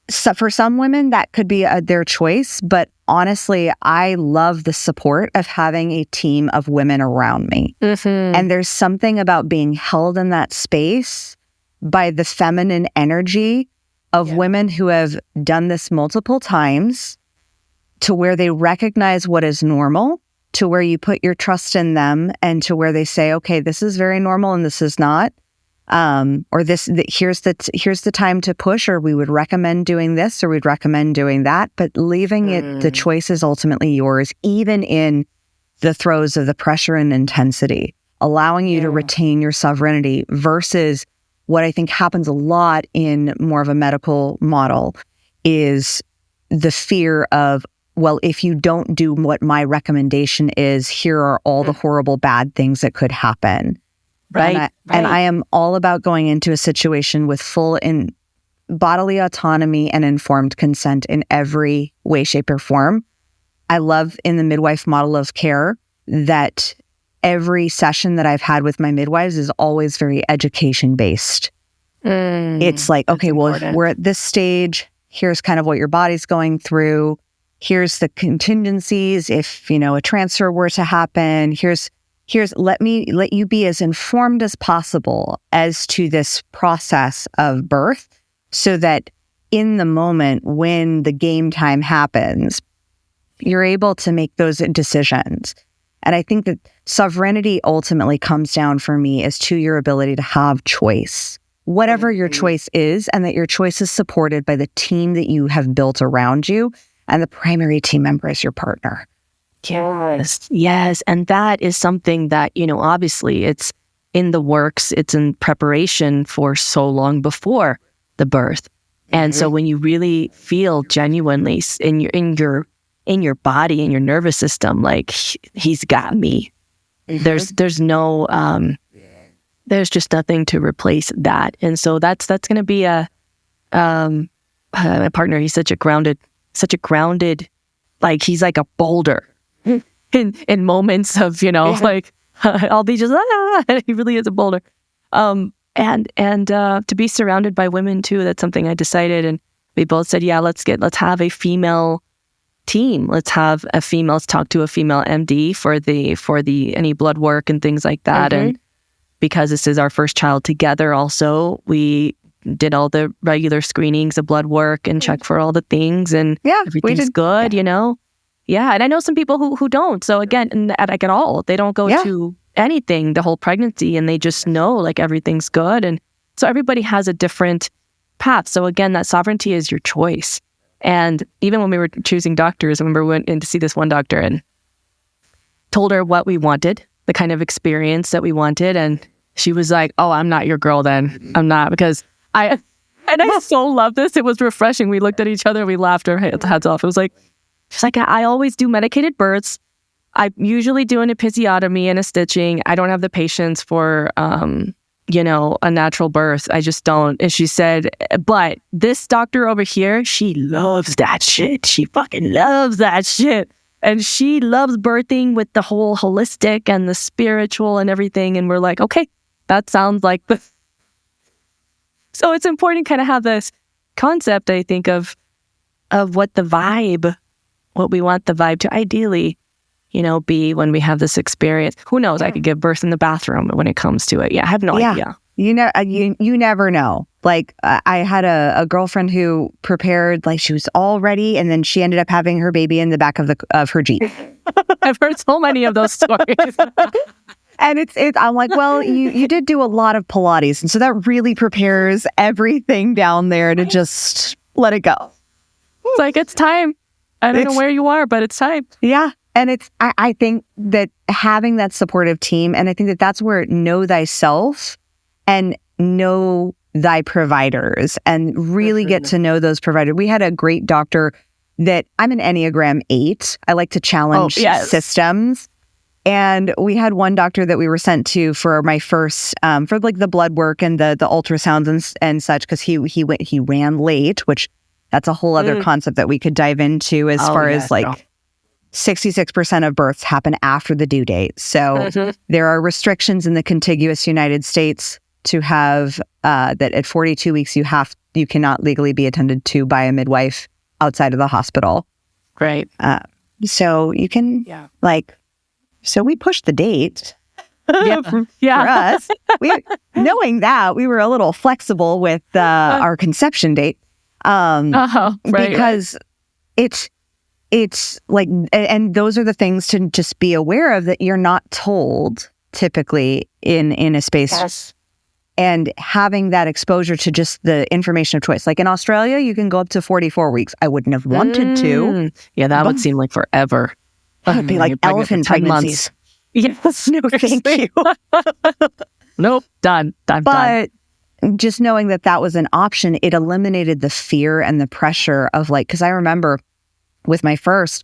so for some women, that could be their choice. But honestly, I love the support of having a team of women around me. And there's something about being held in that space by the feminine energy of women who have done this multiple times, to where they recognize what is normal, to where you put your trust in them, and to where they say, okay, this is very normal and this is not. Or here's the time to push, or we would recommend doing this, or we'd recommend doing that. But leaving it, the choice is ultimately yours, even in the throes of the pressure and intensity, allowing you to retain your sovereignty versus what I think happens a lot in more of a medical model is the fear of, well, if you don't do what my recommendation is, here are all the horrible bad things that could happen. Right. And I am all about going into a situation with full bodily autonomy and informed consent in every way, shape, or form. I love in the midwife model of care that every session that I've had with my midwives is always very education based. It's like, okay, well, if we're at this stage, here's kind of what your body's going through. Here's the contingencies. If, a transfer were to happen, here's let you be as informed as possible as to this process of birth, so that in the moment when the game time happens, you're able to make those decisions. And I think that sovereignty ultimately comes down for me as to your ability to have choice, whatever your choice is, and that your choice is supported by the team that you have built around you, and the primary team member is your partner. Yes. And that is something that, obviously it's in the works, it's in preparation for so long before the birth. And so when you really feel genuinely in your body, in your nervous system, like he's got me, there's no, there's just nothing to replace that. And so that's going to be my partner. He's such a grounded, like he's like a boulder. In moments of, like I'll be just, he really is a boulder. And to be surrounded by women too, that's something I decided. And we both said, let's have a female team. Let's talk to a female MD for the any blood work and things like that. And because this is our first child together also, we did all the regular screenings of blood work and check for all the things, and everything's good, Yeah, and I know some people who don't. So again, like at all, they don't go to anything the whole pregnancy, and they just know like everything's good. And so everybody has a different path. So again, that sovereignty is your choice. And even when we were choosing doctors, I remember we went in to see this one doctor and told her what we wanted, the kind of experience that we wanted. And she was like, oh, I'm not your girl then. I'm not, because I so love this. It was refreshing. We looked at each other, we laughed our heads off. It was like, she's like, I always do medicated births. I usually do an episiotomy and a stitching. I don't have the patience for, a natural birth. I just don't. And she said, but this doctor over here, she loves that shit. She fucking loves that shit. And she loves birthing with the whole holistic and the spiritual and everything. And we're like, okay, that sounds like the... So it's important to kind of have this concept, I think, of what we want the vibe to ideally, be when we have this experience. Who knows? I could give birth in the bathroom when it comes to it. Yeah, I have no idea. You never know. Like I had a girlfriend who prepared, like she was all ready, and then she ended up having her baby in the back of her Jeep. I've heard so many of those stories. And I'm like, well, you did do a lot of Pilates. And so that really prepares everything down there to just let it go. It's like, it's time. I don't know where you are, but it's time. Yeah. And I think that having that supportive team, and I think that that's where know thyself and know thy providers and really get to know those providers. We had a great doctor that I'm an Enneagram 8. I like to challenge systems. And we had one doctor that we were sent to for my first, for like the blood work and the ultrasounds and such, because he ran late, which that's a whole other concept that we could dive into as far as like 66% of births happen after the due date. So there are restrictions in the contiguous United States to have that at 42 weeks you cannot legally be attended to by a midwife outside of the hospital. Right. So you can so we pushed the date. For us. Knowing that, we were a little flexible with our conception date. Because it's like, and those are the things to just be aware of that you're not told typically in a space. Yes. And having that exposure to just the information of choice. Like in Australia, you can go up to 44 weeks. I wouldn't have wanted to. Yeah, that would seem like forever. That would be like elephant pregnancies. Yes. No, thank you. Nope. Done. But just knowing that was an option, it eliminated the fear and the pressure of like, because I remember with my first,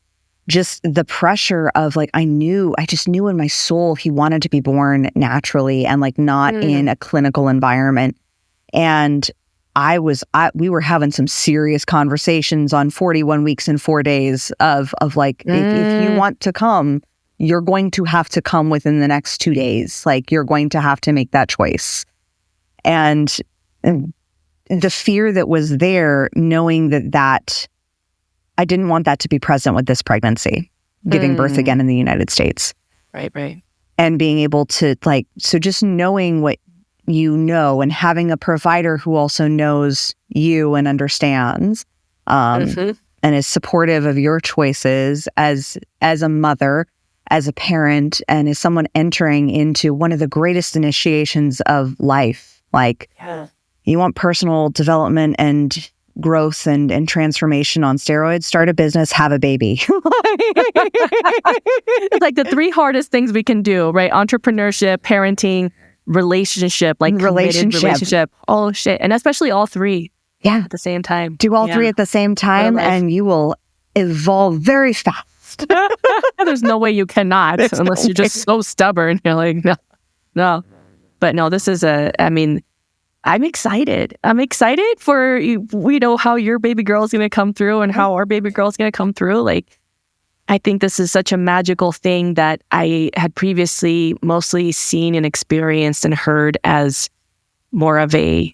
just the pressure of like, I just knew in my soul he wanted to be born naturally and like not in a clinical environment. And we were having some serious conversations on 41 weeks and 4 days of like, if you want to come, you're going to have to come within the next 2 days. Like you're going to have to make that choice. And the fear that was there, knowing that I didn't want that to be present with this pregnancy, giving birth again in the United States. Right. And being able to so just knowing what you know and having a provider who also knows you and understands and is supportive of your choices as a mother, as a parent, and as someone entering into one of the greatest initiations of life. Like you want personal development and growth and transformation on steroids, start a business, have a baby. It's like the 3 hardest things we can do, right? Entrepreneurship, parenting, relationship. Oh shit. And especially all 3 at the same time. Do all 3 at the same time and you will evolve very fast. There's no way you cannot unless you're just so stubborn. You're like, no. But no, this is I'm excited. I'm excited for we know how your baby girl is going to come through and how our baby girl is going to come through. Like, I think this is such a magical thing that I had previously mostly seen and experienced and heard as more of from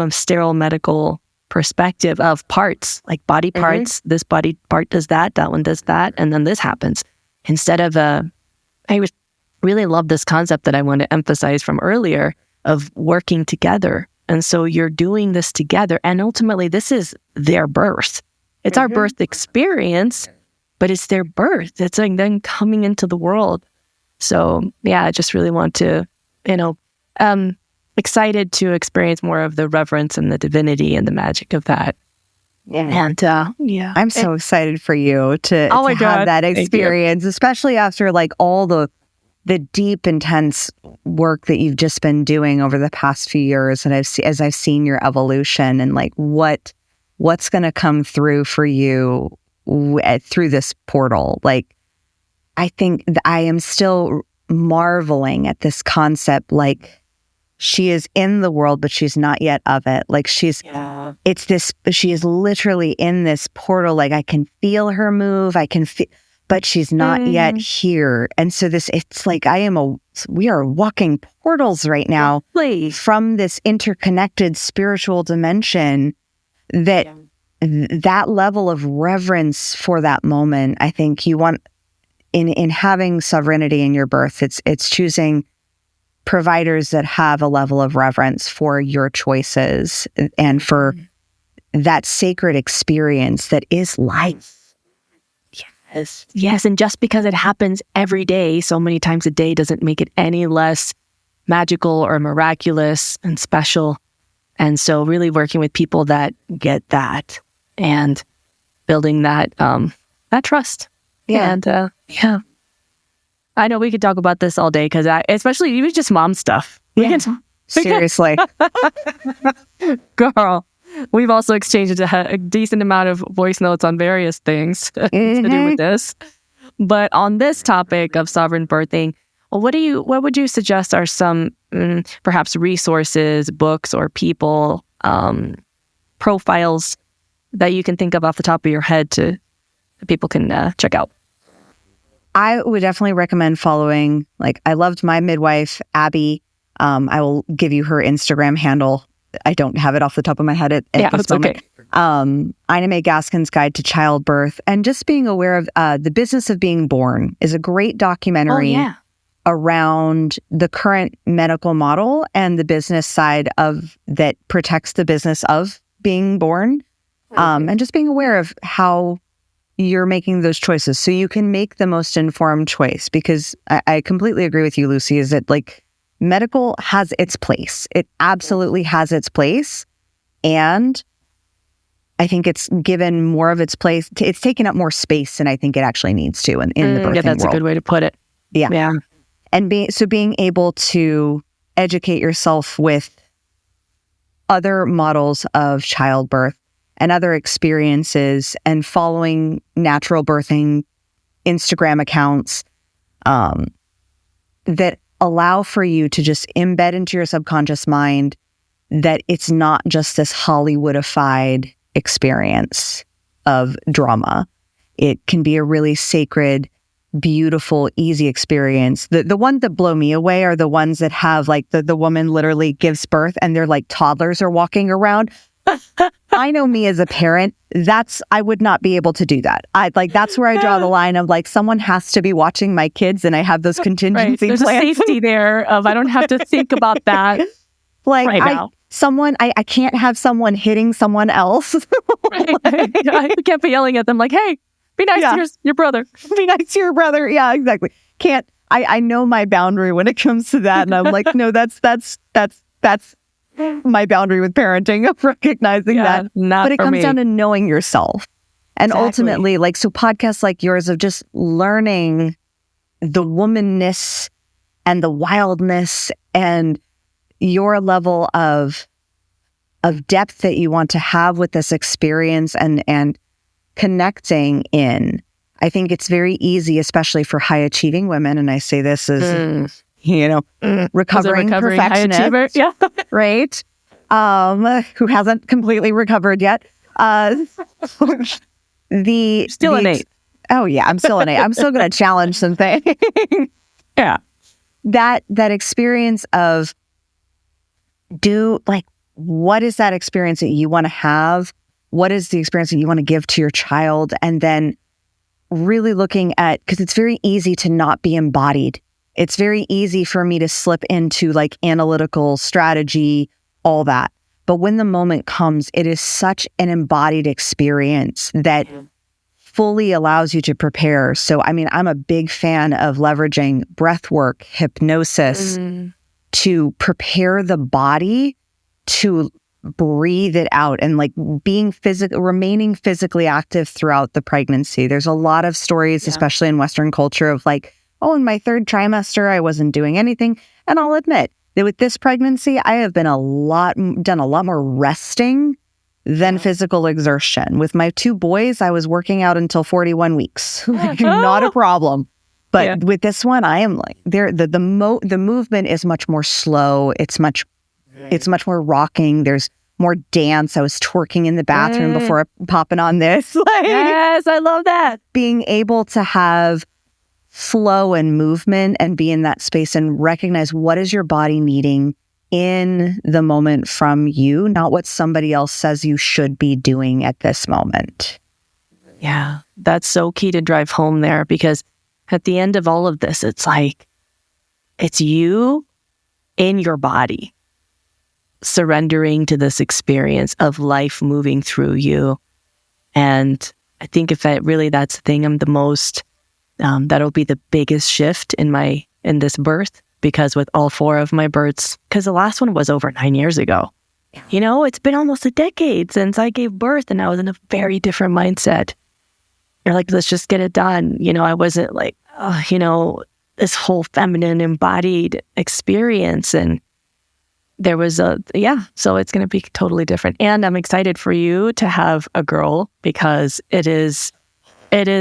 a sterile medical perspective of parts, like body parts. This body part does that one does that, and then this happens. Instead of really love this concept that I want to emphasize from earlier of working together. And so you're doing this together. And ultimately, this is their birth. It's our birth experience, but it's their birth. It's like them coming into the world. So yeah, I just really want to, excited to experience more of the reverence and the divinity and the magic of that. Yeah. And I'm so excited for you to have that experience, especially after like all the deep, intense work that you've just been doing over the past few years. And as I've seen your evolution and like what's going to come through for you through this portal. Like, I think I am still marveling at this concept. Like, she is in the world, but she's not yet of it. Like she is literally in this portal. Like I can feel her move. I can feel, but she's not yet here. And so it's like we are walking portals right now from this interconnected spiritual dimension that level of reverence for that moment. I think you want in having sovereignty in your birth, it's choosing providers that have a level of reverence for your choices and for that sacred experience that is life. Yes. And just because it happens every day, so many times a day, doesn't make it any less magical or miraculous and special. And so really working with people that get that and building that trust. Yeah. And I know we could talk about this all day because especially even just mom stuff. Seriously. Girl, we've also exchanged a decent amount of voice notes on various things to do with this. But on this topic of sovereign birthing, what would you suggest are some perhaps resources, books, or people, profiles that you can think of off the top of your head that people can check out? I would definitely recommend following, I loved my midwife, Abby. I will give you her Instagram handle. I don't have it off the top of my head at this moment. Okay. Ina May Gaskin's Guide to Childbirth, and just being aware of The Business of Being Born is a great documentary around the current medical model and the business side of that protects the business of being born, and just being aware of how you're making those choices so you can make the most informed choice. Because I completely agree with you, Lucy, is that medical has its place. It absolutely has its place. And I think it's given more of its place. It's taken up more space than I think it actually needs to in the birthing world. Yeah, that's a good way to put it. Yeah. And being able to educate yourself with other models of childbirth and other experiences, and following natural birthing Instagram accounts that allow for you to just embed into your subconscious mind that it's not just this Hollywoodified experience of drama. It can be a really sacred, beautiful, easy experience. The ones that blow me away are the ones that have the woman literally gives birth and they're toddlers are walking around. I know me as a parent, I would not be able to do that. That's where I draw the line of someone has to be watching my kids, and I have those contingency There's plans. a safety there of I don't have to think about that right now. I can't have someone hitting someone else. I can't be yelling at them hey, be nice to your brother. Be nice to your brother. Yeah, exactly. Can't. I know my boundary when it comes to that, and I'm no, that's my boundary with parenting, of recognizing that. But it comes down to knowing yourself. And ultimately, so podcasts like yours of just learning the womanness and the wildness and your level of depth that you want to have with this experience and connecting in. I think it's very easy, especially for high achieving women. And I say this as, recovering perfectionist, right? Who hasn't completely recovered yet. Still an 8. Oh yeah, I'm still an 8. I'm still going to challenge some things. Yeah. That experience of what is that experience that you want to have? What is the experience that you want to give to your child? And then really looking at, because it's very easy to not be embodied. It's very easy for me to slip into analytical strategy, all that. But when the moment comes, it is such an embodied experience that fully allows you to prepare. So, I'm a big fan of leveraging breath work, hypnosis to prepare the body to breathe it out and remaining physically active throughout the pregnancy. There's a lot of stories, especially in Western culture, of in my 3rd trimester, I wasn't doing anything. And I'll admit that with this pregnancy, I have done a lot more resting than physical exertion. With my 2 boys, I was working out until 41 weeks. Not a problem. But with this one, I am the movement is much more slow. It's much more rocking. There's more dance. I was twerking in the bathroom before popping on this. Yes, I love that. Being able to have flow and movement and be in that space and recognize what is your body needing in the moment from you, not what somebody else says you should be doing at this moment. Yeah, that's so key to drive home there, because at the end of all of this, it's it's you in your body surrendering to this experience of life moving through you and I think if that's the thing, I'm the most, that'll be the biggest shift in this birth, because with all 4 of my births, because the last one was over 9 years ago. It's been almost a decade since I gave birth, and I was in a very different mindset. You're like, let's just get it done. I wasn't like, this whole feminine embodied experience. And there was so it's going to be totally different. And I'm excited for you to have a girl, because it is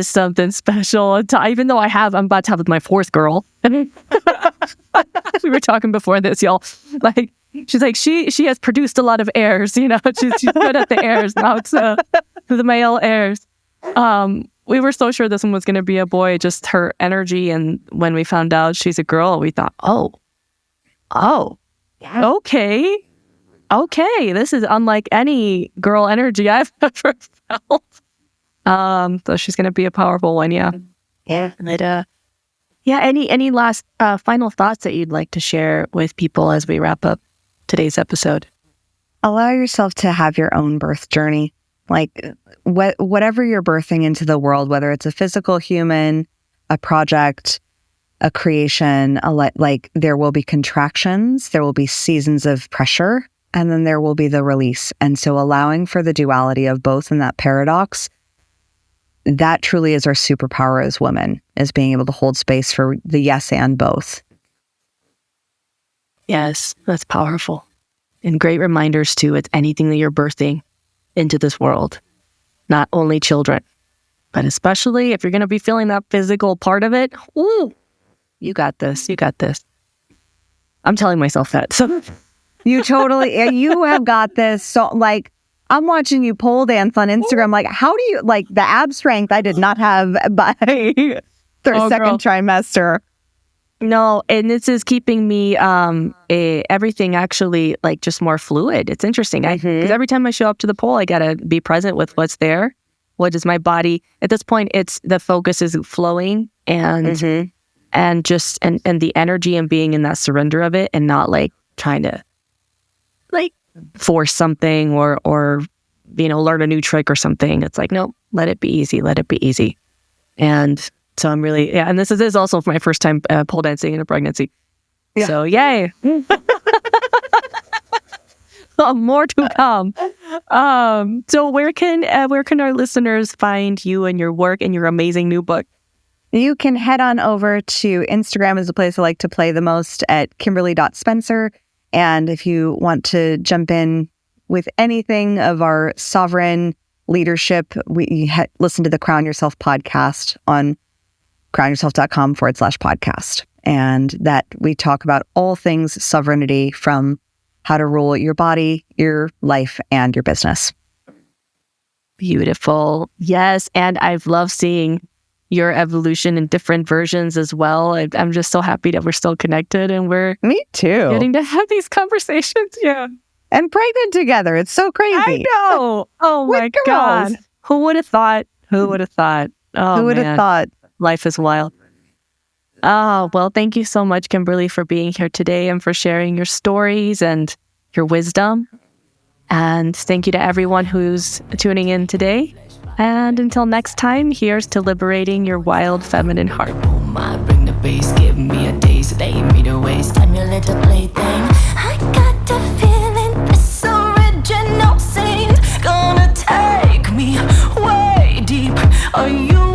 something special. Even though I'm about to have my 4th girl. We were talking before this, y'all. Like, she's like, she has produced a lot of heirs, she's good at the heirs. Now it's the male heirs. We were so sure this one was going to be a boy, just her energy. And when we found out she's a girl, we thought, okay, this is unlike any girl energy I've ever felt. So she's going to be a powerful one. Yeah. And any last final thoughts that you'd like to share with people as we wrap up today's episode? Allow yourself to have your own birth journey. Like, whatever you're birthing into the world, whether it's a physical human, a project, a creation, there will be contractions, there will be seasons of pressure, and then there will be the release. And so allowing for the duality of both in that paradox, that truly is our superpower as women, is being able to hold space for the yes and both. Yes, that's powerful. And great reminders too, it's anything that you're birthing into this world, not only children, but especially if you're going to be feeling that physical part of it. Ooh, you got this. I'm telling myself that. So you have got this. So like, I'm watching you pole dance on Instagram. Like, how do you, like, the ab strength I did not have by second trimester. No, and this is keeping me everything actually like just more fluid. It's interesting. Because every time I show up to the pole, I gotta be present with what's there. What is my body at this point? It's the focus is flowing and just and the energy and being in that surrender of it, and not like trying to like force something or learn a new trick or something. It's like, no, let it be easy. And so I'm really, and this is also my first time pole dancing in a pregnancy. Yeah. So yay. More to come. So where can our listeners find you and your work and your amazing new book? You can head on over to Instagram, is the place I like to play the most, at Kimberly.Spencer. And if you want to jump in with anything of our sovereign leadership, listen to the Crown Yourself podcast on crownyourself.com/podcast. And that we talk about all things sovereignty, from how to rule your body, your life, and your business. Beautiful. Yes. And I've loved seeing your evolution in different versions as well. I'm just so happy that we're still connected and we're Me too. getting to have these conversations. Yeah. And pregnant together. It's so crazy. I know. Oh my God. Who would have thought? Oh, Who would have thought? Life is wild. Oh, well, thank you so much, Kimberly, for being here today and for sharing your stories and your wisdom. And thank you to everyone who's tuning in today. And until next time, here's to liberating your wild feminine heart. Bring the bass, give me a taste, they me the waste. Time your little plaything. I got the feeling this original scene's gonna take me way deep. Are you